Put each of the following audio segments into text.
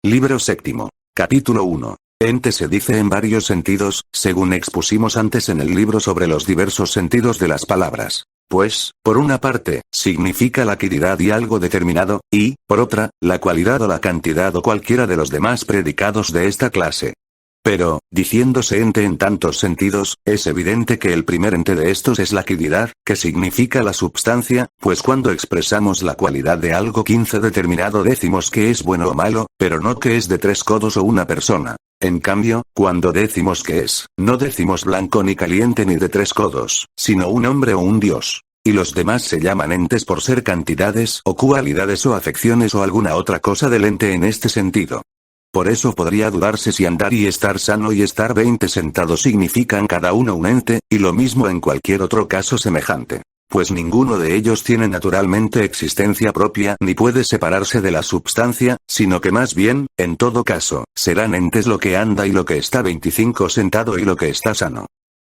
Libro séptimo. Capítulo 1. Ente se dice en varios sentidos, según expusimos antes en el libro sobre los diversos sentidos de las palabras. Pues, por una parte, significa la quantidad y algo determinado, y, por otra, la cualidad o la cantidad o cualquiera de los demás predicados de esta clase. Pero, diciéndose ente en tantos sentidos, es evidente que el primer ente de estos es la quididad, que significa la substancia, pues cuando expresamos la cualidad de algo 15 determinado decimos que es bueno o malo, pero no que es de 3 codos o una persona. En cambio, cuando decimos que es, no decimos blanco ni caliente ni de 3 codos, sino un hombre o un dios. Y los demás se llaman entes por ser cantidades o cualidades o afecciones o alguna otra cosa del ente en este sentido. Por eso podría dudarse si andar y estar sano y estar 20 sentados significan cada uno un ente, y lo mismo en cualquier otro caso semejante. Pues ninguno de ellos tiene naturalmente existencia propia ni puede separarse de la substancia, sino que más bien, en todo caso, serán entes lo que anda y lo que está 25 sentado y lo que está sano.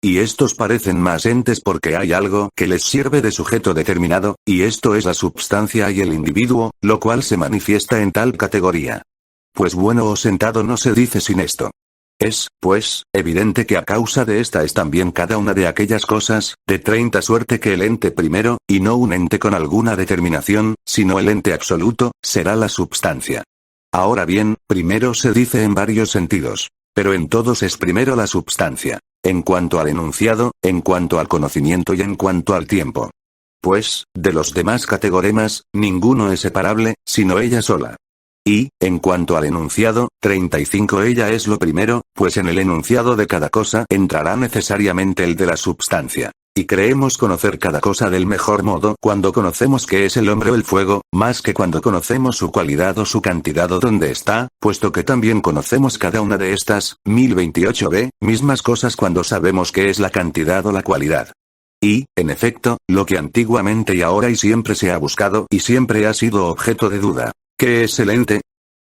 Y estos parecen más entes porque hay algo que les sirve de sujeto determinado, y esto es la substancia y el individuo, lo cual se manifiesta en tal categoría. Pues bueno o sentado no se dice sin esto. Es, pues, evidente que a causa de esta es también cada una de aquellas cosas, de 30 suerte que el ente primero, y no un ente con alguna determinación, sino el ente absoluto, será la substancia. Ahora bien, primero se dice en varios sentidos. Pero en todos es primero la substancia. En cuanto al enunciado, en cuanto al conocimiento y en cuanto al tiempo. Pues, de los demás categoremas, ninguno es separable, sino ella sola. Y, en cuanto al enunciado, 35 ella es lo primero, pues en el enunciado de cada cosa entrará necesariamente el de la substancia. Y creemos conocer cada cosa del mejor modo cuando conocemos qué es el hombre o el fuego, más que cuando conocemos su cualidad o su cantidad o dónde está, puesto que también conocemos cada una de estas, 1028b, mismas cosas cuando sabemos qué es la cantidad o la cualidad. Y, en efecto, lo que antiguamente y ahora y siempre se ha buscado y siempre ha sido objeto de duda. ¿Qué es el ente?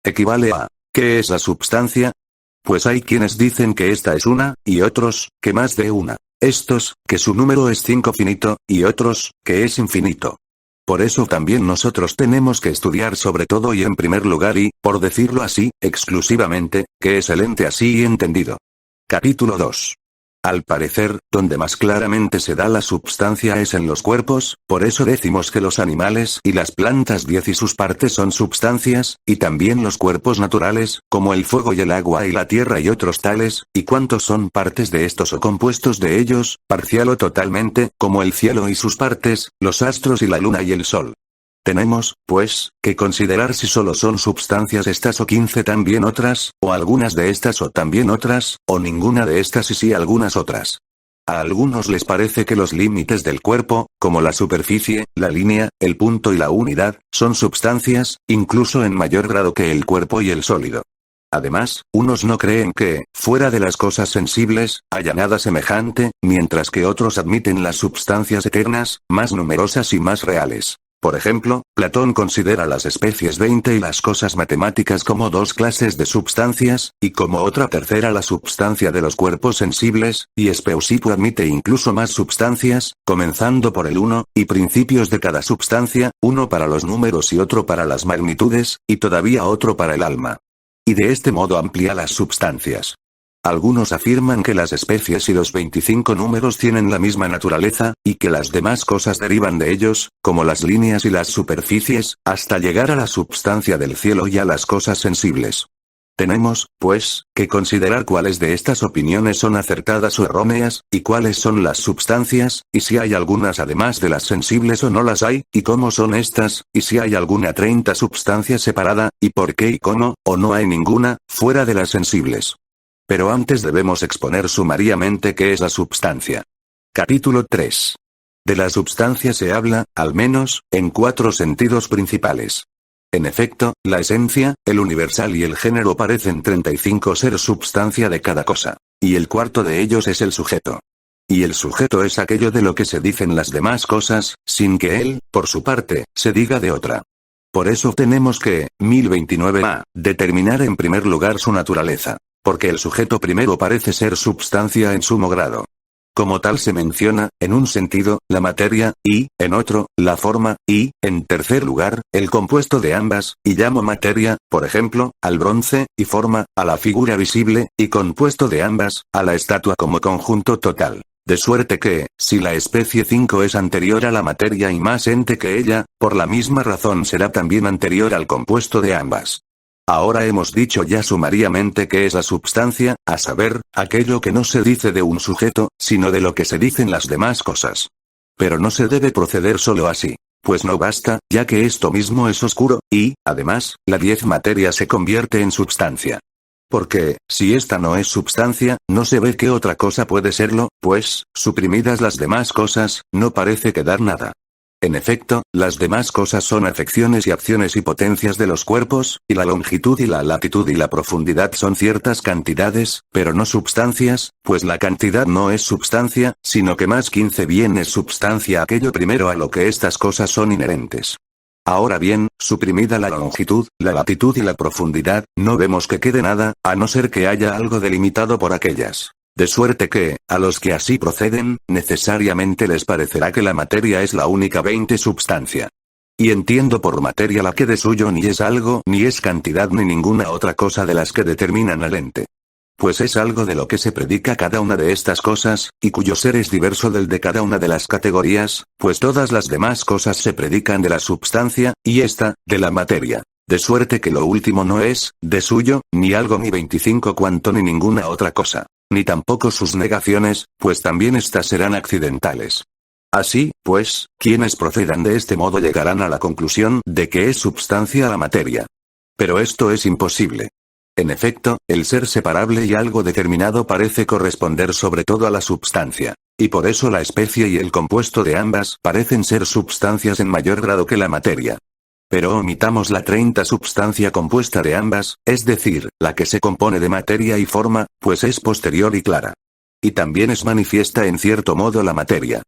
Equivale a, ¿qué es la substancia? Pues hay quienes dicen que esta es una, y otros, que más de una. Estos, que su número es 5 finito, y otros, que es infinito. Por eso también nosotros tenemos que estudiar sobre todo y en primer lugar y, por decirlo así, exclusivamente, qué es el ente así entendido. Capítulo 2. Al parecer, donde más claramente se da la substancia es en los cuerpos, por eso decimos que los animales y las plantas 10 y sus partes son substancias, y también los cuerpos naturales, como el fuego y el agua y la tierra y otros tales, y cuántos son partes de estos o compuestos de ellos, parcial o totalmente, como el cielo y sus partes, los astros y la luna y el sol. Tenemos, pues, que considerar si solo son substancias estas o 15 también otras, o algunas de estas o también otras, o ninguna de estas y sí algunas otras. A algunos les parece que los límites del cuerpo, como la superficie, la línea, el punto y la unidad, son substancias, incluso en mayor grado que el cuerpo y el sólido. Además, unos no creen que, fuera de las cosas sensibles, haya nada semejante, mientras que otros admiten las substancias eternas, más numerosas y más reales. Por ejemplo, Platón considera las especies 20 y las cosas matemáticas como 2 clases de substancias, y como otra tercera la substancia de los cuerpos sensibles, y Speusipo admite incluso más substancias, comenzando por el uno, y principios de cada substancia, uno para los números y otro para las magnitudes, y todavía otro para el alma. Y de este modo amplía las substancias. Algunos afirman que las especies y los 25 números tienen la misma naturaleza, y que las demás cosas derivan de ellos, como las líneas y las superficies, hasta llegar a la substancia del cielo y a las cosas sensibles. Tenemos, pues, que considerar cuáles de estas opiniones son acertadas o erróneas, y cuáles son las substancias, y si hay algunas además de las sensibles o no las hay, y cómo son estas, y si hay alguna 30 substancia separada, y por qué y cómo, o no hay ninguna, fuera de las sensibles. Pero antes debemos exponer sumariamente qué es la substancia. Capítulo 3. De la substancia se habla, al menos, en 4 sentidos principales. En efecto, la esencia, el universal y el género parecen 35 ser substancia de cada cosa. Y el cuarto de ellos es el sujeto. Y el sujeto es aquello de lo que se dicen las demás cosas, sin que él, por su parte, se diga de otra. Por eso tenemos que, 1029a, determinar en primer lugar su naturaleza. Porque el sujeto primero parece ser substancia en sumo grado. como tal se menciona, en un sentido, la materia, y, en otro, la forma, y, en tercer lugar, el compuesto de ambas, y llamo materia, por ejemplo, al bronce, y forma, a la figura visible, y compuesto de ambas, a la estatua como conjunto total. De suerte que, si la especie 5 es anterior a la materia y más ente que ella, por la misma razón será también anterior al compuesto de ambas. Ahora hemos dicho ya sumariamente qué es la substancia, a saber, aquello que no se dice de un sujeto, sino de lo que se dicen las demás cosas. Pero no se debe proceder solo así. Pues no basta, ya que esto mismo es oscuro, y, además, la 10 materia se convierte en substancia. Porque, si esta no es substancia, no se ve qué otra cosa puede serlo, pues, suprimidas las demás cosas, no parece quedar nada. En efecto, las demás cosas son afecciones y acciones y potencias de los cuerpos, y la longitud y la latitud y la profundidad son ciertas cantidades, pero no substancias, pues la cantidad no es substancia, sino que más 15 bien es substancia aquello primero a lo que estas cosas son inherentes. Ahora bien, suprimida la longitud, la latitud y la profundidad, no vemos que quede nada, a no ser que haya algo delimitado por aquellas. De suerte que, a los que así proceden, necesariamente les parecerá que la materia es la única 20 substancia. Y entiendo por materia la que de suyo ni es algo, ni es cantidad ni ninguna otra cosa de las que determinan al ente. Pues es algo de lo que se predica cada una de estas cosas, y cuyo ser es diverso del de cada una de las categorías, pues todas las demás cosas se predican de la substancia, y esta, de la materia. De suerte que lo último no es, de suyo, ni algo ni 25 cuanto ni ninguna otra cosa. Ni tampoco sus negaciones, pues también éstas serán accidentales. Así, pues, quienes procedan de este modo llegarán a la conclusión de que es substancia la materia. Pero esto es imposible. En efecto, el ser separable y algo determinado parece corresponder sobre todo a la substancia. Y por eso la especie y el compuesto de ambas parecen ser substancias en mayor grado que la materia. Pero omitamos la 30 substancia compuesta de ambas, es decir, la que se compone de materia y forma, pues es posterior y clara. Y también es manifiesta en cierto modo la materia.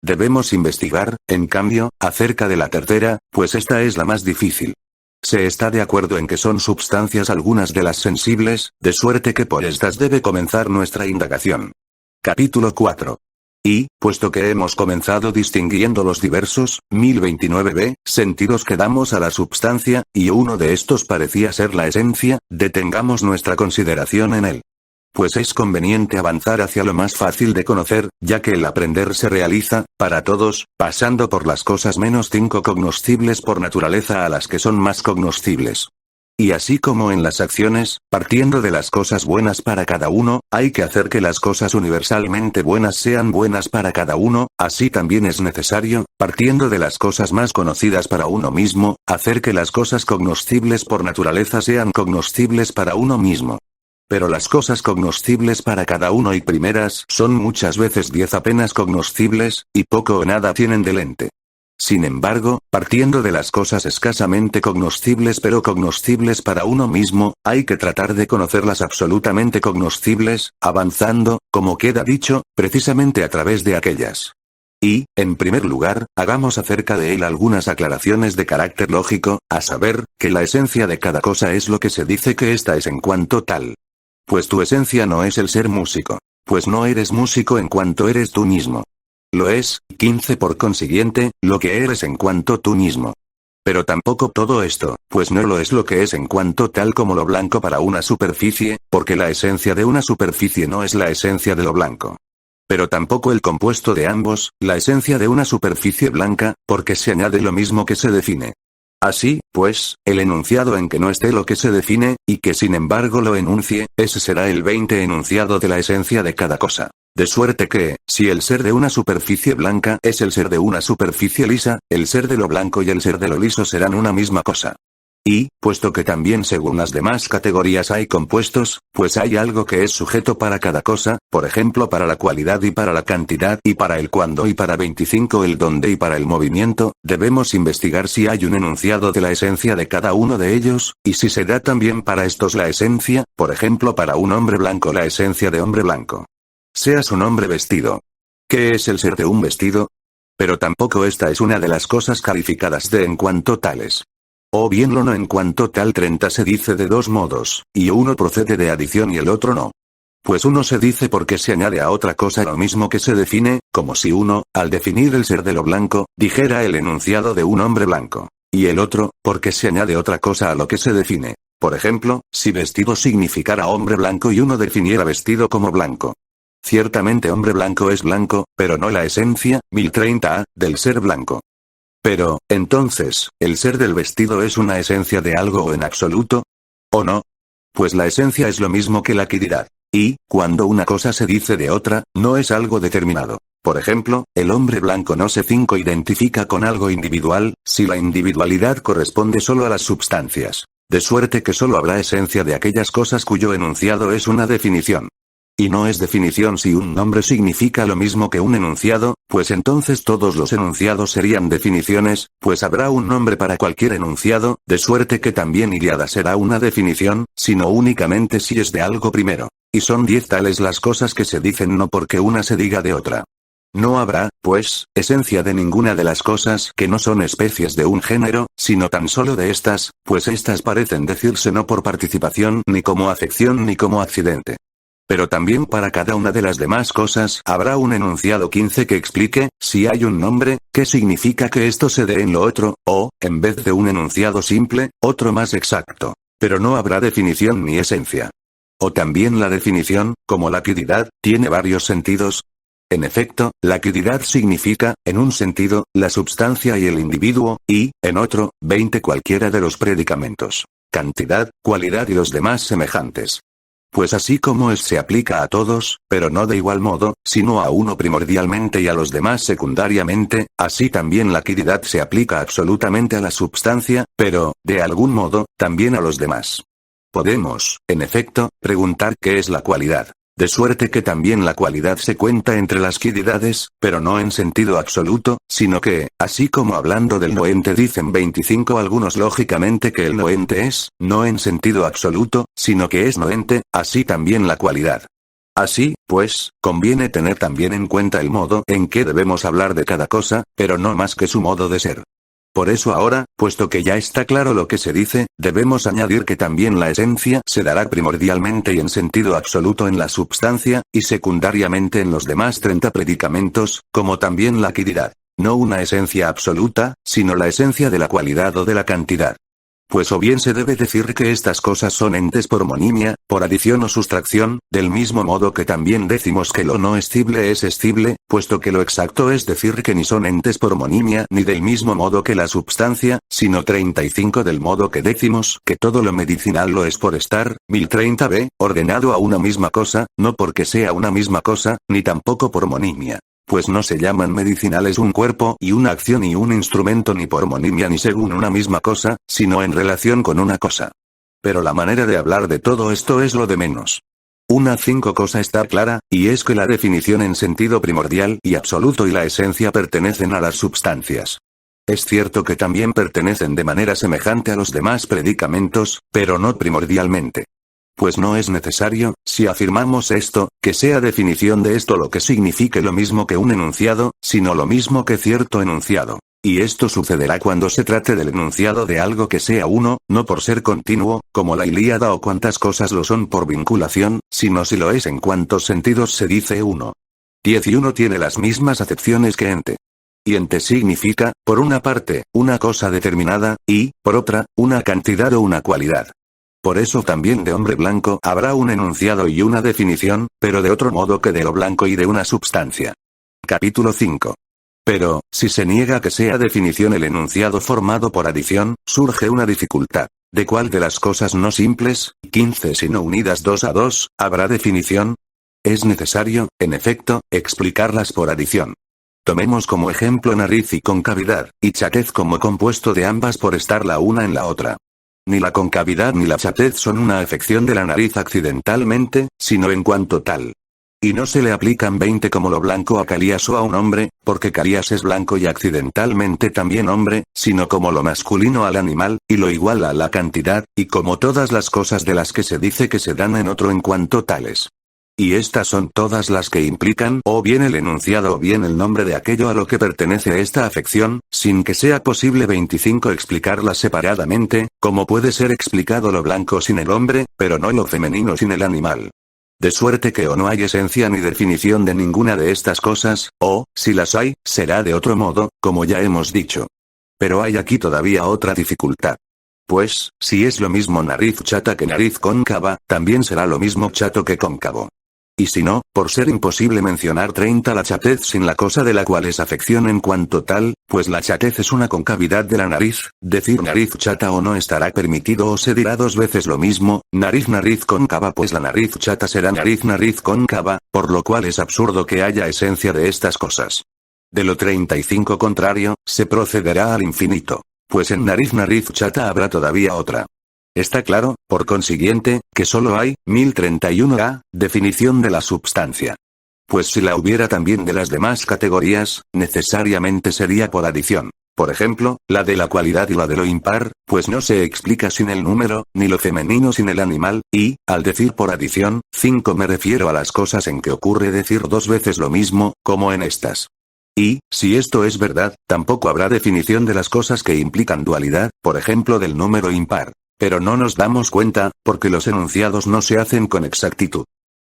Debemos investigar, en cambio, acerca de la tercera, pues esta es la más difícil. Se está de acuerdo en que son substancias algunas de las sensibles, de suerte que por estas debe comenzar nuestra indagación. Capítulo 4. Y, puesto que hemos comenzado distinguiendo los diversos, 1029b, sentidos que damos a la substancia, y uno de estos parecía ser la esencia, detengamos nuestra consideración en él. Pues es conveniente avanzar hacia lo más fácil de conocer, ya que el aprender se realiza, para todos, pasando por las cosas menos 5 cognoscibles por naturaleza a las que son más cognoscibles. Y así como en las acciones, partiendo de las cosas buenas para cada uno, hay que hacer que las cosas universalmente buenas sean buenas para cada uno, así también es necesario, partiendo de las cosas más conocidas para uno mismo, hacer que las cosas cognoscibles por naturaleza sean cognoscibles para uno mismo. Pero las cosas cognoscibles para cada uno y primeras son muchas veces 10 apenas cognoscibles, y poco o nada tienen del ente. Sin embargo, partiendo de las cosas escasamente cognoscibles pero cognoscibles para uno mismo, hay que tratar de conocerlas absolutamente cognoscibles, avanzando, como queda dicho, precisamente a través de aquellas. Y, en primer lugar, hagamos acerca de él algunas aclaraciones de carácter lógico, a saber, que la esencia de cada cosa es lo que se dice que ésta es en cuanto tal. Pues tu esencia no es el ser músico. Pues no eres músico en cuanto eres tú mismo. Lo es, 15 por consiguiente, lo que eres en cuanto tú mismo. Pero tampoco todo esto, pues no lo es lo que es en cuanto tal como lo blanco para una superficie, porque la esencia de una superficie no es la esencia de lo blanco. Pero tampoco el compuesto de ambos, la esencia de una superficie blanca, porque se añade lo mismo que se define. Así, pues, el enunciado en que no esté lo que se define, y que sin embargo lo enuncie, ese será el 20 enunciado de la esencia de cada cosa. De suerte que, si el ser de una superficie blanca es el ser de una superficie lisa, el ser de lo blanco y el ser de lo liso serán una misma cosa. Y, puesto que también según las demás categorías hay compuestos, pues hay algo que es sujeto para cada cosa, por ejemplo para la cualidad y para la cantidad y para el cuándo y para 25 el dónde y para el movimiento, debemos investigar si hay un enunciado de la esencia de cada uno de ellos, y si se da también para estos la esencia, por ejemplo para un hombre blanco la esencia de hombre blanco. Sea su nombre vestido. ¿Qué es el ser de un vestido? Pero tampoco esta es una de las cosas calificadas de en cuanto tales. O bien lo no en cuanto tal 30 se dice de dos modos, y uno procede de adición y el otro no. Pues uno se dice porque se añade a otra cosa lo mismo que se define, como si uno, al definir el ser de lo blanco, dijera el enunciado de un hombre blanco. Y el otro, porque se añade otra cosa a lo que se define. Por ejemplo, si vestido significara hombre blanco y uno definiera vestido como blanco. Ciertamente hombre blanco es blanco, pero no la esencia, 1030A, del ser blanco. Pero, entonces, ¿el ser del vestido es una esencia de algo o en absoluto? ¿O no? Pues la esencia es lo mismo que la quiridad. Y, cuando una cosa se dice de otra, no es algo determinado. Por ejemplo, el hombre blanco no se identifica con algo individual, si la individualidad corresponde solo a las substancias. De suerte que solo habrá esencia de aquellas cosas cuyo enunciado es una definición. Y no es definición si un nombre significa lo mismo que un enunciado, pues entonces todos los enunciados serían definiciones, pues habrá un nombre para cualquier enunciado, de suerte que también Ilíada será una definición, sino únicamente si es de algo primero. Y son 10 tales las cosas que se dicen no porque una se diga de otra. No habrá, pues, esencia de ninguna de las cosas que no son especies de un género, sino tan solo de estas, pues estas parecen decirse no por participación ni como afección ni como accidente. Pero también para cada una de las demás cosas habrá un enunciado 15 que explique, si hay un nombre, qué significa que esto se dé en lo otro, o, en vez de un enunciado simple, otro más exacto. Pero no habrá definición ni esencia. O también la definición, como la quiridad, tiene varios sentidos. En efecto, la quiridad significa, en un sentido, la substancia y el individuo, y, en otro, 20 cualquiera de los predicamentos. Cantidad, cualidad y los demás semejantes. Pues así como se aplica a todos, pero no de igual modo, sino a uno primordialmente y a los demás secundariamente, así también la quiridad se aplica absolutamente a la substancia, pero, de algún modo, también a los demás. Podemos, en efecto, preguntar qué es la cualidad. De suerte que también la cualidad se cuenta entre las quiridades, pero no en sentido absoluto, sino que, así como hablando del noente dicen 25 algunos lógicamente que el noente es, no en sentido absoluto, sino que es noente, así también la cualidad. Así, pues, conviene tener también en cuenta el modo en que debemos hablar de cada cosa, pero no más que su modo de ser. Por eso ahora, puesto que ya está claro lo que se dice, debemos añadir que también la esencia se dará primordialmente y en sentido absoluto en la substancia, y secundariamente en los demás 30 predicamentos, como también la quiridad. No una esencia absoluta, sino la esencia de la cualidad o de la cantidad. Pues o bien se debe decir que estas cosas son entes por monimia, por adición o sustracción, del mismo modo que también decimos que lo no escible es escible, puesto que lo exacto es decir que ni son entes por monimia ni del mismo modo que la substancia, sino 35 del modo que decimos que todo lo medicinal lo es por estar, 1030b, ordenado a una misma cosa, no porque sea una misma cosa, ni tampoco por monimia. Pues no se llaman medicinales un cuerpo y una acción y un instrumento ni por monimia ni según una misma cosa, sino en relación con una cosa. Pero la manera de hablar de todo esto es lo de menos. Una 5 cosa está clara, y es que la definición en sentido primordial y absoluto y la esencia pertenecen a las substancias. Es cierto que también pertenecen de manera semejante a los demás predicamentos, pero no primordialmente. Pues no es necesario, si afirmamos esto, que sea definición de esto lo que signifique lo mismo que un enunciado, sino lo mismo que cierto enunciado. Y esto sucederá cuando se trate del enunciado de algo que sea uno, no por ser continuo, como la Ilíada o cuantas cosas lo son por vinculación, sino si lo es en cuantos sentidos se dice uno. 11 tiene las mismas acepciones que ente. Y ente significa, por una parte, una cosa determinada, y, por otra, una cantidad o una cualidad. Por eso también de hombre blanco habrá un enunciado y una definición, pero de otro modo que de lo blanco y de una substancia. Capítulo 5. Pero, si se niega que sea definición el enunciado formado por adición, surge una dificultad. ¿De cuál de las cosas no simples, 15 sino unidas 2 a 2, habrá definición? Es necesario, en efecto, explicarlas por adición. Tomemos como ejemplo nariz y concavidad, y chatez como compuesto de ambas por estar la una en la otra. Ni la concavidad ni la chatez son una afección de la nariz accidentalmente, sino en cuanto tal. Y no se le aplican 20 como lo blanco a Calías o a un hombre, porque Calías es blanco y accidentalmente también hombre, sino como lo masculino al animal, y lo igual a la cantidad, y como todas las cosas de las que se dice que se dan en otro en cuanto tales. Y estas son todas las que implican o bien el enunciado o bien el nombre de aquello a lo que pertenece esta afección, sin que sea posible 25 explicarlas separadamente, como puede ser explicado lo blanco sin el hombre, pero no lo femenino sin el animal. De suerte que o no hay esencia ni definición de ninguna de estas cosas, o, si las hay, será de otro modo, como ya hemos dicho. Pero hay aquí todavía otra dificultad. Pues, si es lo mismo nariz chata que nariz cóncava, también será lo mismo chato que cóncavo. Y si no, por ser imposible mencionar 30 la chatez sin la cosa de la cual es afección en cuanto tal, pues la chatez es una concavidad de la nariz, decir nariz chata o no estará permitido o se dirá dos veces lo mismo, nariz cóncava pues la nariz chata será nariz cóncava, por lo cual es absurdo que haya esencia de estas cosas. De lo 35 contrario, se procederá al infinito. Pues en nariz chata habrá todavía otra. Está claro, por consiguiente, que solo hay, 1031a, definición de la substancia. Pues si la hubiera también de las demás categorías, necesariamente sería por adición. Por ejemplo, la de la cualidad y la de lo impar, pues no se explica sin el número, ni lo femenino sin el animal, y, al decir por adición, 5 me refiero a las cosas en que ocurre decir dos veces lo mismo, como en estas. Y, si esto es verdad, tampoco habrá definición de las cosas que implican dualidad, por ejemplo del número impar. Pero no nos damos cuenta, porque los enunciados no se hacen con exactitud.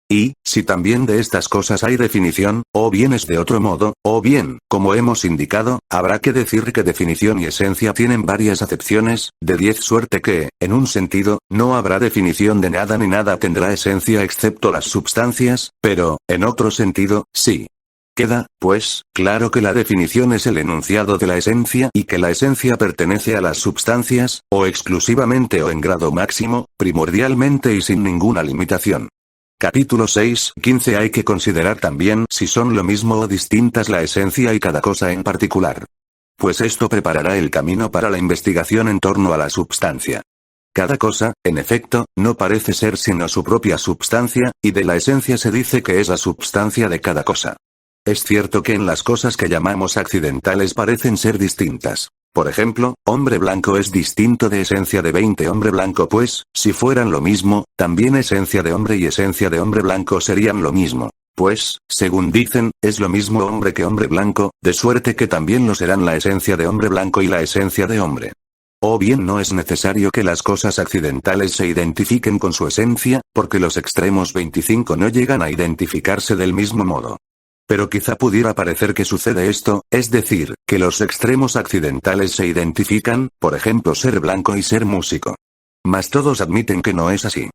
Y, si también de estas cosas hay definición, o bien es de otro modo, o bien, como hemos indicado, habrá que decir que definición y esencia tienen varias acepciones, de 10 suerte que, en un sentido, no habrá definición de nada ni nada tendrá esencia excepto las substancias, pero, en otro sentido, sí. Queda, pues, claro que la definición es el enunciado de la esencia y que la esencia pertenece a las substancias, o exclusivamente o en grado máximo, primordialmente y sin ninguna limitación. Capítulo 6:15 Hay que considerar también si son lo mismo o distintas la esencia y cada cosa en particular. Pues esto preparará el camino para la investigación en torno a la substancia. Cada cosa, en efecto, no parece ser sino su propia substancia, y de la esencia se dice que es la substancia de cada cosa. Es cierto que en las cosas que llamamos accidentales parecen ser distintas. Por ejemplo, hombre blanco es distinto de esencia de 20 hombre blanco pues, si fueran lo mismo, también esencia de hombre y esencia de hombre blanco serían lo mismo. Pues, según dicen, es lo mismo hombre que hombre blanco, de suerte que también lo serán la esencia de hombre blanco y la esencia de hombre. O bien no es necesario que las cosas accidentales se identifiquen con su esencia, porque los extremos 25 no llegan a identificarse del mismo modo. Pero quizá pudiera parecer que sucede esto, es decir, que los extremos accidentales se identifican, por ejemplo ser blanco y ser músico. Mas todos admiten que no es así.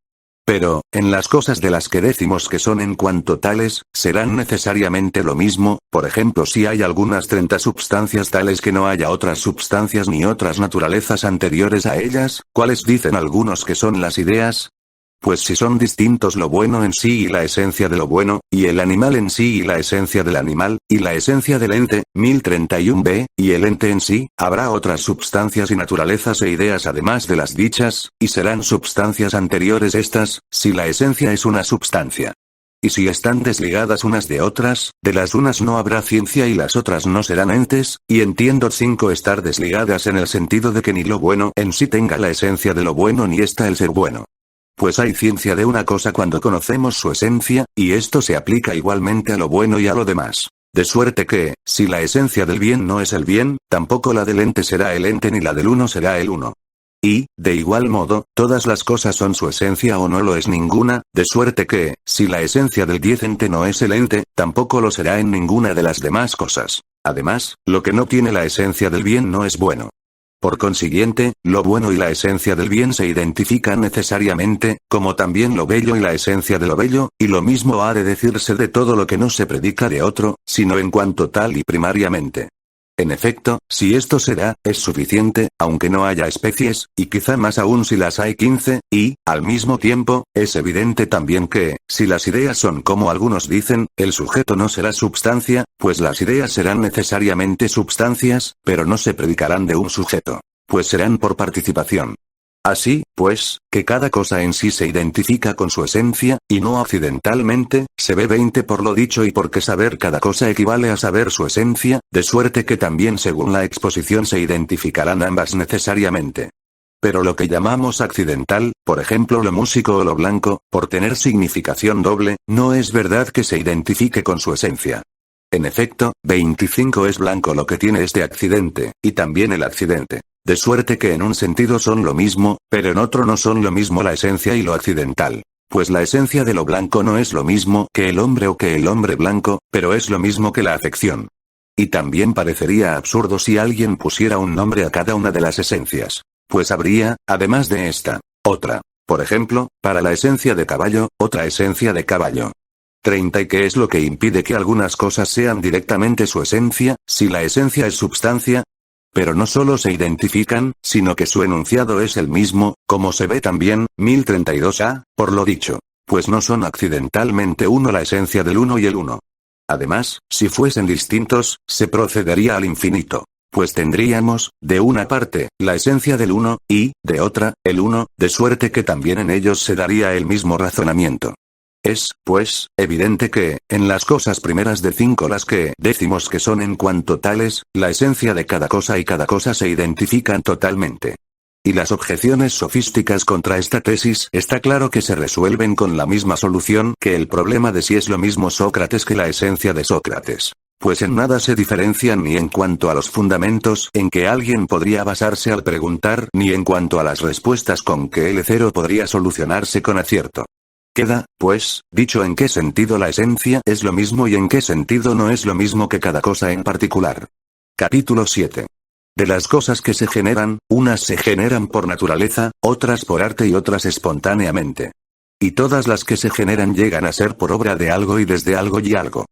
Pero, en las cosas de las que decimos que son en cuanto tales, serán necesariamente lo mismo, por ejemplo si hay algunas 30 substancias tales que no haya otras substancias ni otras naturalezas anteriores a ellas, ¿cuáles dicen algunos que son las ideas? Pues si son distintos lo bueno en sí y la esencia de lo bueno, y el animal en sí y la esencia del animal, y la esencia del ente, 1031b, y el ente en sí, habrá otras substancias y naturalezas e ideas además de las dichas, y serán substancias anteriores estas, si la esencia es una substancia. Y si están desligadas unas de otras, de las unas no habrá ciencia y las otras no serán entes, y entiendo 5 estar desligadas en el sentido de que ni lo bueno en sí tenga la esencia de lo bueno ni está el ser bueno. Pues hay ciencia de una cosa cuando conocemos su esencia, y esto se aplica igualmente a lo bueno y a lo demás. De suerte que, si la esencia del bien no es el bien, tampoco la del ente será el ente ni la del uno será el uno. Y, de igual modo, todas las cosas son su esencia o no lo es ninguna, de suerte que, si la esencia del 10 ente no es el ente, tampoco lo será en ninguna de las demás cosas. Además, lo que no tiene la esencia del bien no es bueno. Por consiguiente, lo bueno y la esencia del bien se identifican necesariamente, como también lo bello y la esencia de lo bello, y lo mismo ha de decirse de todo lo que no se predica de otro, sino en cuanto tal y primariamente. En efecto, si esto será, es suficiente, aunque no haya especies, y quizá más aún si las hay 15, y, al mismo tiempo, es evidente también que, si las ideas son como algunos dicen, el sujeto no será substancia, pues las ideas serán necesariamente substancias, pero no se predicarán de un sujeto, pues serán por participación. Así, pues, que cada cosa en sí se identifica con su esencia, y no accidentalmente, se ve 20 por lo dicho y porque saber cada cosa equivale a saber su esencia, de suerte que también según la exposición se identificarán ambas necesariamente. Pero lo que llamamos accidental, por ejemplo lo músico o lo blanco, por tener significación doble, no es verdad que se identifique con su esencia. En efecto, 25 es blanco lo que tiene este accidente, y también el accidente. De suerte que en un sentido son lo mismo, pero en otro no son lo mismo la esencia y lo accidental. Pues la esencia de lo blanco no es lo mismo que el hombre o que el hombre blanco, pero es lo mismo que la afección. Y también parecería absurdo si alguien pusiera un nombre a cada una de las esencias. Pues habría, además de esta, otra. Por ejemplo, para la esencia de caballo, otra esencia de caballo. 30. ¿Y qué es lo que impide que algunas cosas sean directamente su esencia, si la esencia es substancia? Pero no solo se identifican, sino que su enunciado es el mismo, como se ve también, 1032a, por lo dicho. Pues no son accidentalmente uno la esencia del uno y el uno. Además, si fuesen distintos, se procedería al infinito. Pues tendríamos, de una parte, la esencia del uno, y, de otra, el uno, de suerte que también en ellos se daría el mismo razonamiento. Es, pues, evidente que, en las cosas primeras de 5 las que decimos que son en cuanto tales, la esencia de cada cosa y cada cosa se identifican totalmente. Y las objeciones sofísticas contra esta tesis está claro que se resuelven con la misma solución que el problema de si es lo mismo Sócrates que la esencia de Sócrates. Pues en nada se diferencian ni en cuanto a los fundamentos en que alguien podría basarse al preguntar ni en cuanto a las respuestas con que el cero podría solucionarse con acierto. Queda, pues, dicho en qué sentido la esencia es lo mismo y en qué sentido no es lo mismo que cada cosa en particular. Capítulo 7. De las cosas que se generan, unas se generan por naturaleza, otras por arte y otras espontáneamente. Y todas las que se generan llegan a ser por obra de algo y desde algo y algo.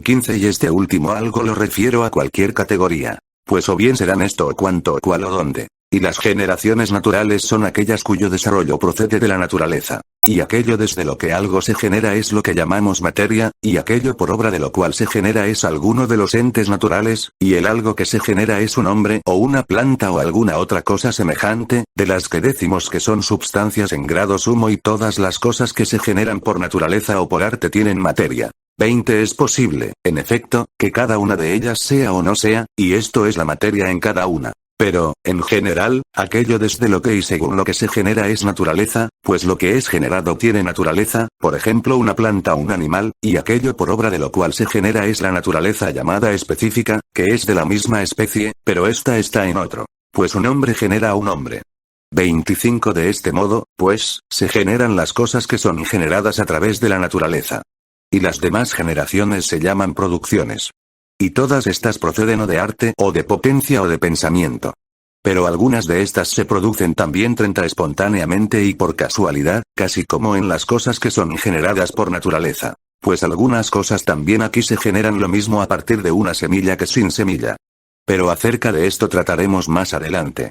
15. Y este último algo lo refiero a cualquier categoría. Pues o bien serán esto o cuanto o cual o donde. Y las generaciones naturales son aquellas cuyo desarrollo procede de la naturaleza. Y aquello desde lo que algo se genera es lo que llamamos materia, y aquello por obra de lo cual se genera es alguno de los entes naturales, y el algo que se genera es un hombre o una planta o alguna otra cosa semejante, de las que decimos que son substancias en grado sumo y todas las cosas que se generan por naturaleza o por arte tienen materia. 20. Es posible, en efecto, que cada una de ellas sea o no sea, y esto es la materia en cada una. Pero, en general, aquello desde lo que y según lo que se genera es naturaleza, pues lo que es generado tiene naturaleza, por ejemplo una planta o un animal, y aquello por obra de lo cual se genera es la naturaleza llamada específica, que es de la misma especie, pero esta está en otro. Pues un hombre genera a un hombre. 25. De este modo, pues, se generan las cosas que son generadas a través de la naturaleza. Y las demás generaciones se llaman producciones. Y todas estas proceden o de arte, o de potencia o de pensamiento. Pero algunas de estas se producen también 30 espontáneamente y por casualidad, casi como en las cosas que son generadas por naturaleza. Pues algunas cosas también aquí se generan lo mismo a partir de una semilla que sin semilla. Pero acerca de esto trataremos más adelante.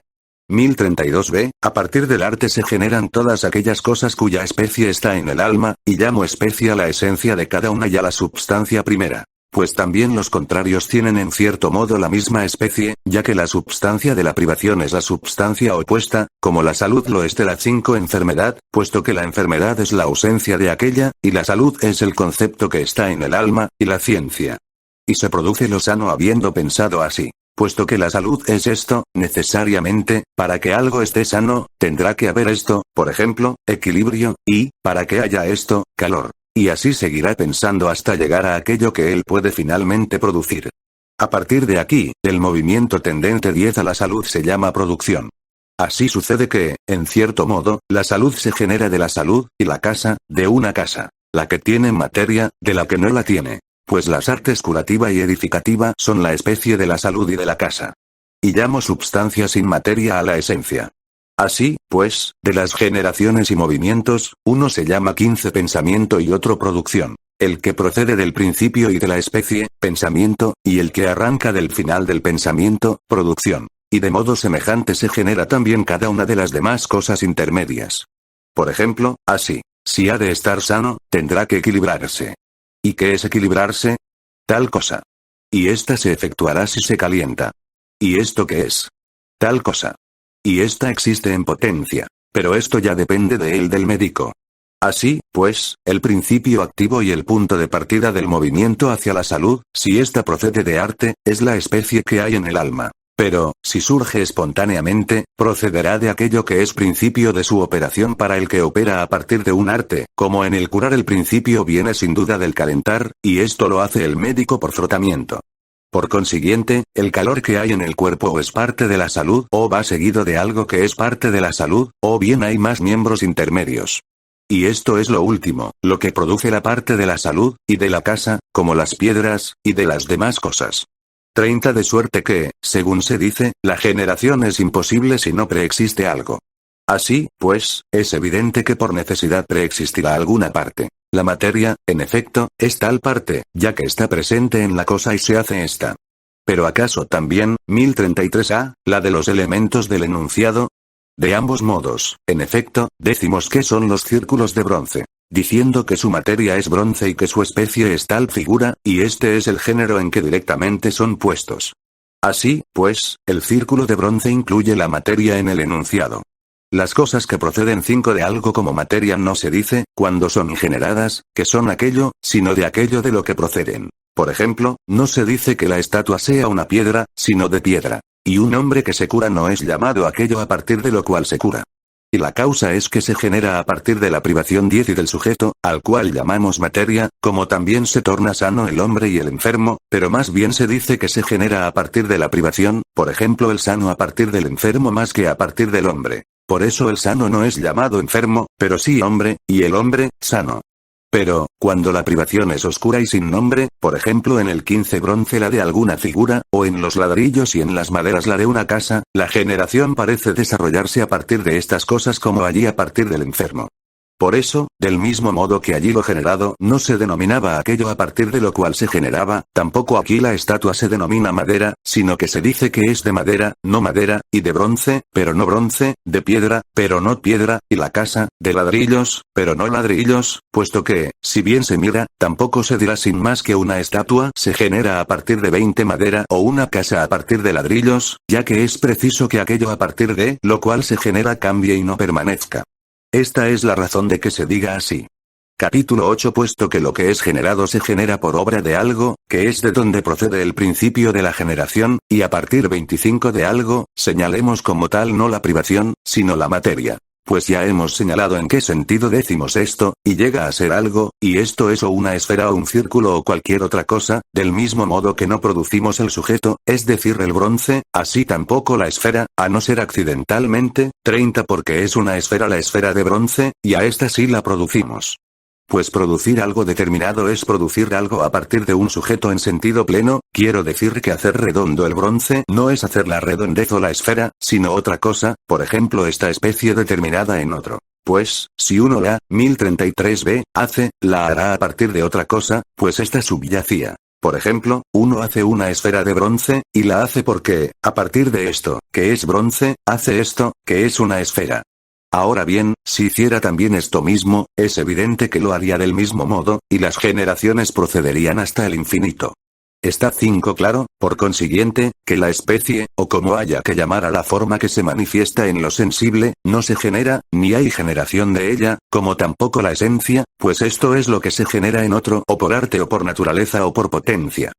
1032b, a partir del arte se generan todas aquellas cosas cuya especie está en el alma, y llamo especie a la esencia de cada una y a la substancia primera. Pues también los contrarios tienen en cierto modo la misma especie, ya que la substancia de la privación es la substancia opuesta, como la salud lo es de la 5 enfermedad, puesto que la enfermedad es la ausencia de aquella, y la salud es el concepto que está en el alma, y la ciencia. Y se produce lo sano habiendo pensado así. Puesto que la salud es esto, necesariamente, para que algo esté sano, tendrá que haber esto, por ejemplo, equilibrio, y, para que haya esto, calor. Y así seguirá pensando hasta llegar a aquello que él puede finalmente producir. A partir de aquí, el movimiento tendente 10 a la salud se llama producción. Así sucede que, en cierto modo, la salud se genera de la salud, y la casa, de una casa. La que tiene materia, de la que no la tiene. Pues las artes curativa y edificativa son la especie de la salud y de la casa. Y llamo substancia sin materia a la esencia. Así, pues, de las generaciones y movimientos, uno se llama 15 pensamiento y otro producción. El que procede del principio y de la especie, pensamiento, y el que arranca del final del pensamiento, producción. Y de modo semejante se genera también cada una de las demás cosas intermedias. Por ejemplo, así, si ha de estar sano, tendrá que equilibrarse. ¿Y qué es equilibrarse? Tal cosa. Y ésta se efectuará si se calienta. ¿Y esto qué es? Tal cosa. Y ésta existe en potencia. Pero esto ya depende de él del médico. Así, pues, el principio activo y el punto de partida del movimiento hacia la salud, si ésta procede de arte, es la especie que hay en el alma. Pero, si surge espontáneamente, procederá de aquello que es principio de su operación para el que opera a partir de un arte, como en el curar el principio viene sin duda del calentar, y esto lo hace el médico por frotamiento. Por consiguiente, el calor que hay en el cuerpo o es parte de la salud o va seguido de algo que es parte de la salud, o bien hay más miembros intermedios. y esto es lo último, lo que produce la parte de la salud, y de la casa, como las piedras, y de las demás cosas. 30 De suerte que, según se dice, la generación es imposible si no preexiste algo. Así, pues, es evidente que por necesidad preexistirá alguna parte. La materia, en efecto, es tal parte, ya que está presente en la cosa y se hace esta. Pero ¿acaso también, 1033a, la de los elementos del enunciado? De ambos modos, en efecto, decimos que son los círculos de bronce, diciendo que su materia es bronce y que su especie es tal figura, y este es el género en que directamente son puestos. Así, pues, el círculo de bronce incluye la materia en el enunciado. Las cosas que proceden 5 de algo como materia no se dice, cuando son generadas, que son aquello, sino de aquello de lo que proceden. Por ejemplo, no se dice que la estatua sea una piedra, sino de piedra. Y un hombre que se cura no es llamado aquello a partir de lo cual se cura. Y la causa es que se genera a partir de la privación 10 y del sujeto, al cual llamamos materia, como también se torna sano el hombre y el enfermo, pero más bien se dice que se genera a partir de la privación, por ejemplo el sano a partir del enfermo más que a partir del hombre. Por eso el sano no es llamado enfermo, pero sí hombre, y el hombre, sano. Pero, cuando la privación es oscura y sin nombre, por ejemplo en el 15 bronce la de alguna figura, o en los ladrillos y en las maderas la de una casa, la generación parece desarrollarse a partir de estas cosas como allí a partir del enfermo. Por eso, del mismo modo que allí lo generado no se denominaba aquello a partir de lo cual se generaba, tampoco aquí la estatua se denomina madera, sino que se dice que es de madera, no madera, y de bronce, pero no bronce, de piedra, pero no piedra, y la casa, de ladrillos, pero no ladrillos, puesto que, si bien se mira, tampoco se dirá sin más que una estatua se genera a partir de 20 madera o una casa a partir de ladrillos, ya que es preciso que aquello a partir de lo cual se genera cambie y no permanezca. Esta es la razón de que se diga así. Capítulo 8 Puesto que lo que es generado se genera por obra de algo, que es de donde procede el principio de la generación, y a partir 25 de algo, señalemos como tal no la privación, sino la materia. Pues ya hemos señalado en qué sentido decimos esto, y llega a ser algo, y esto es o una esfera o un círculo o cualquier otra cosa, del mismo modo que no producimos el sujeto, es decir el bronce, así tampoco la esfera, a no ser accidentalmente, 30 porque es una esfera la esfera de bronce, y a esta sí la producimos. Pues producir algo determinado es producir algo a partir de un sujeto en sentido pleno, quiero decir que hacer redondo el bronce no es hacer la redondez o la esfera, sino otra cosa, por ejemplo esta especie determinada en otro. Pues, si uno la, 1033b, hace, la hará a partir de otra cosa, pues esta subyacía. Por ejemplo, uno hace una esfera de bronce, y la hace porque, a partir de esto, que es bronce, hace esto, que es una esfera. Ahora bien, si hiciera también esto mismo, es evidente que lo haría del mismo modo, y las generaciones procederían hasta el infinito. Está 5 claro, por consiguiente, que la especie, o como haya que llamar a la forma que se manifiesta en lo sensible, no se genera, ni hay generación de ella, como tampoco la esencia, pues esto es lo que se genera en otro, o por arte o por naturaleza o por potencia.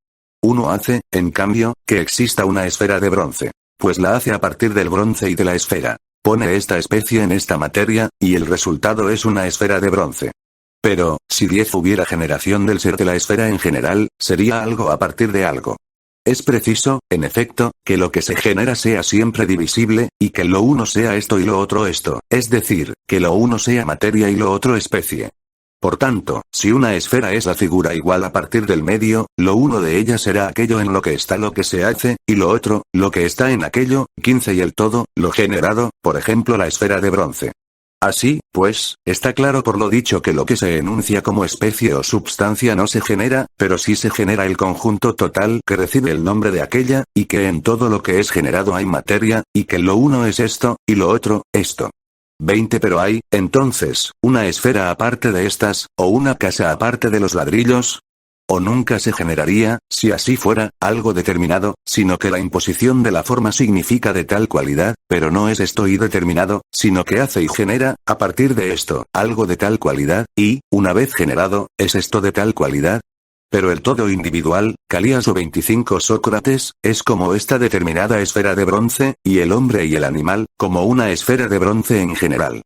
Uno hace, en cambio, que exista una esfera de bronce. Pues la hace a partir del bronce y de la esfera. Pone esta especie en esta materia, y el resultado es una esfera de bronce. Pero, si 10 hubiera generación del ser de la esfera en general, sería algo a partir de algo. Es preciso, en efecto, que lo que se genera sea siempre divisible, y que lo uno sea esto y lo otro esto, es decir, que lo uno sea materia y lo otro especie. Por tanto, si una esfera es la figura igual a partir del medio, lo uno de ellas será aquello en lo que está lo que se hace, y lo otro, lo que está en aquello, 15 y el todo, lo generado, por ejemplo la esfera de bronce. Así, pues, está claro por lo dicho que lo que se enuncia como especie o substancia no se genera, pero sí se genera el conjunto total que recibe el nombre de aquella, y que en todo lo que es generado hay materia, y que lo uno es esto, y lo otro, esto. 20 Pero hay, entonces, una esfera aparte de estas, o una casa aparte de los ladrillos. O nunca se generaría, si así fuera, algo determinado, sino que la imposición de la forma significa de tal cualidad, pero no es esto y determinado, sino que hace y genera, a partir de esto, algo de tal cualidad, y, una vez generado, es esto de tal cualidad. Pero el todo individual, Calías o 25 Sócrates, es como esta determinada esfera de bronce, y el hombre y el animal, como una esfera de bronce en general.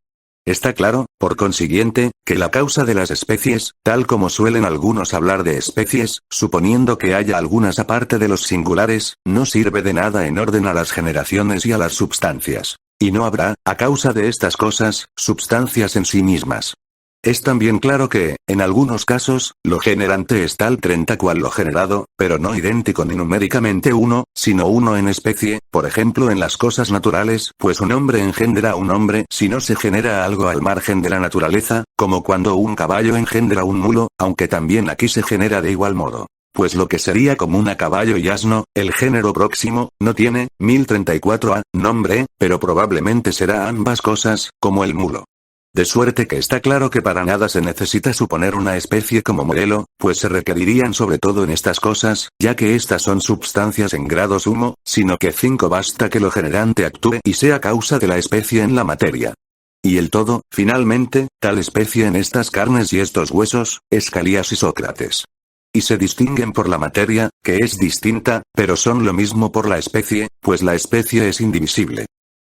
Está claro, por consiguiente, que la causa de las especies, tal como suelen algunos hablar de especies, suponiendo que haya algunas aparte de los singulares, no sirve de nada en orden a las generaciones y a las substancias. Y no habrá, a causa de estas cosas, substancias en sí mismas. Es también claro que, en algunos casos, lo generante es tal 30 cual lo generado, pero no idéntico ni numéricamente uno, sino uno en especie, por ejemplo en las cosas naturales, pues un hombre engendra a un hombre si no se genera algo al margen de la naturaleza, como cuando un caballo engendra un mulo, aunque también aquí se genera de igual modo. Pues lo que sería común a caballo y asno, el género próximo, no tiene, 1034a, nombre, pero probablemente será ambas cosas, como el mulo. De suerte que está claro que para nada se necesita suponer una especie como modelo, pues se requerirían sobre todo en estas cosas, ya que estas son substancias en grado sumo, sino que 5 basta que lo generante actúe y sea causa de la especie en la materia. Y el todo, finalmente, tal especie en estas carnes y estos huesos, es Calías y Sócrates. Y se distinguen por la materia, que es distinta, pero son lo mismo por la especie, pues la especie es indivisible.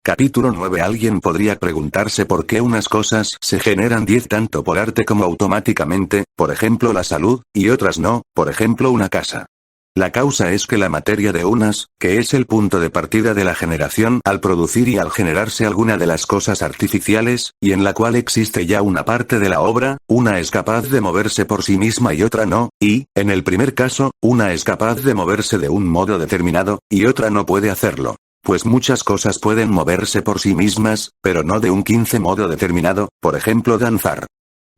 Capítulo 9. Alguien podría preguntarse por qué unas cosas se generan 10 tanto por arte como automáticamente, por ejemplo la salud, y otras no, por ejemplo una casa. La causa es que la materia de unas, que es el punto de partida de la generación al producir y al generarse alguna de las cosas artificiales, y en la cual existe ya una parte de la obra, una es capaz de moverse por sí misma y otra no, y, en el primer caso, una es capaz de moverse de un modo determinado, y otra no puede hacerlo. Pues muchas cosas pueden moverse por sí mismas, pero no de un 15 modo determinado, por ejemplo danzar.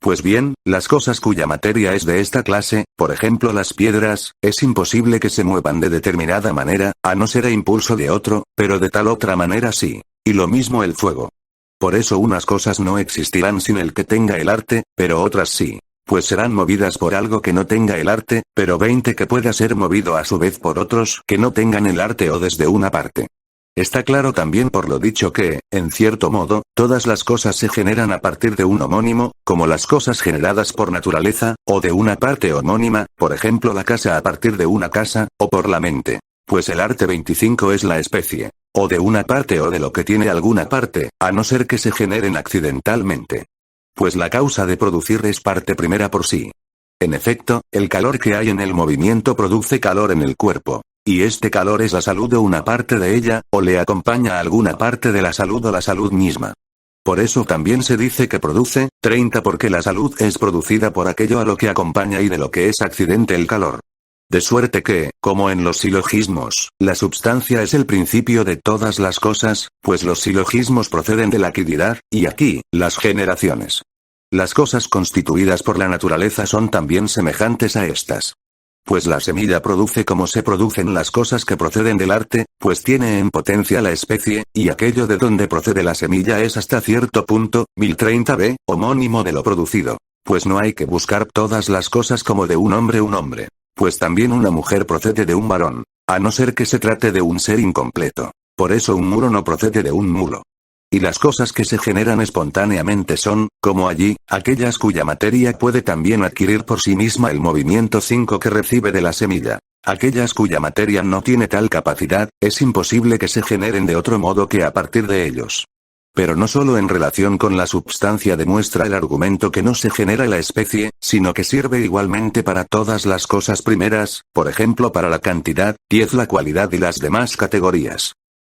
Pues bien, las cosas cuya materia es de esta clase, por ejemplo las piedras, es imposible que se muevan de determinada manera, a no ser a impulso de otro, pero de tal otra manera sí. Y lo mismo el fuego. Por eso unas cosas no existirán sin el que tenga el arte, pero otras sí. Pues serán movidas por algo que no tenga el arte, pero 20 que pueda ser movido a su vez por otros que no tengan el arte o desde una parte. Está claro también por lo dicho que, en cierto modo, todas las cosas se generan a partir de un homónimo, como las cosas generadas por naturaleza, o de una parte homónima, por ejemplo la casa a partir de una casa, o por la mente. Pues el arte 25 es la especie, o de una parte o de lo que tiene alguna parte, a no ser que se generen accidentalmente. Pues la causa de producir es parte primera por sí. En efecto, el calor que hay en el movimiento produce calor en el cuerpo. Y este calor es la salud o una parte de ella, o le acompaña alguna parte de la salud o la salud misma. Por eso también se dice que produce, 30 porque la salud es producida por aquello a lo que acompaña y de lo que es accidente el calor. De suerte que, como en los silogismos, la substancia es el principio de todas las cosas, pues los silogismos proceden de la quiddidad, y aquí, las generaciones. Las cosas constituidas por la naturaleza son también semejantes a estas. Pues la semilla produce como se producen las cosas que proceden del arte, pues tiene en potencia la especie, y aquello de donde procede la semilla es hasta cierto punto, 1030b, homónimo de lo producido. Pues no hay que buscar todas las cosas como de un hombre. Pues también una mujer procede de un varón, a no ser que se trate de un ser incompleto. Por eso un muro no procede de un mulo. Y las cosas que se generan espontáneamente son, como allí, aquellas cuya materia puede también adquirir por sí misma el movimiento 5 que recibe de la semilla. Aquellas cuya materia no tiene tal capacidad, es imposible que se generen de otro modo que a partir de ellos. Pero no solo en relación con la substancia demuestra el argumento que no se genera la especie, sino que sirve igualmente para todas las cosas primeras, por ejemplo para la cantidad, 10 la cualidad y las demás categorías.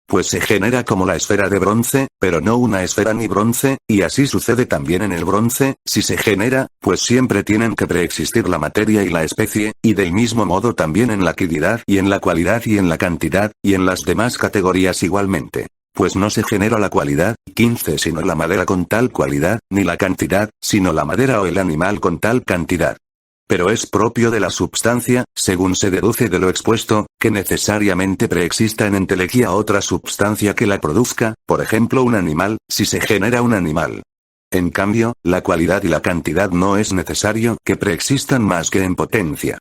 Pues se genera como la esfera de bronce, pero no una esfera ni bronce, y así sucede también en el bronce, si se genera, pues siempre tienen que preexistir la materia y la especie, y del mismo modo también en la quiddidad y en la cualidad y en la cantidad, y en las demás categorías igualmente. Pues no se genera la cualidad, 15 sino la madera con tal cualidad, ni la cantidad, sino la madera o el animal con tal cantidad. Pero es propio de la substancia, según se deduce de lo expuesto, que necesariamente preexista en entelequia otra substancia que la produzca, por ejemplo un animal, si se genera un animal. En cambio, la cualidad y la cantidad no es necesario que preexistan más que en potencia.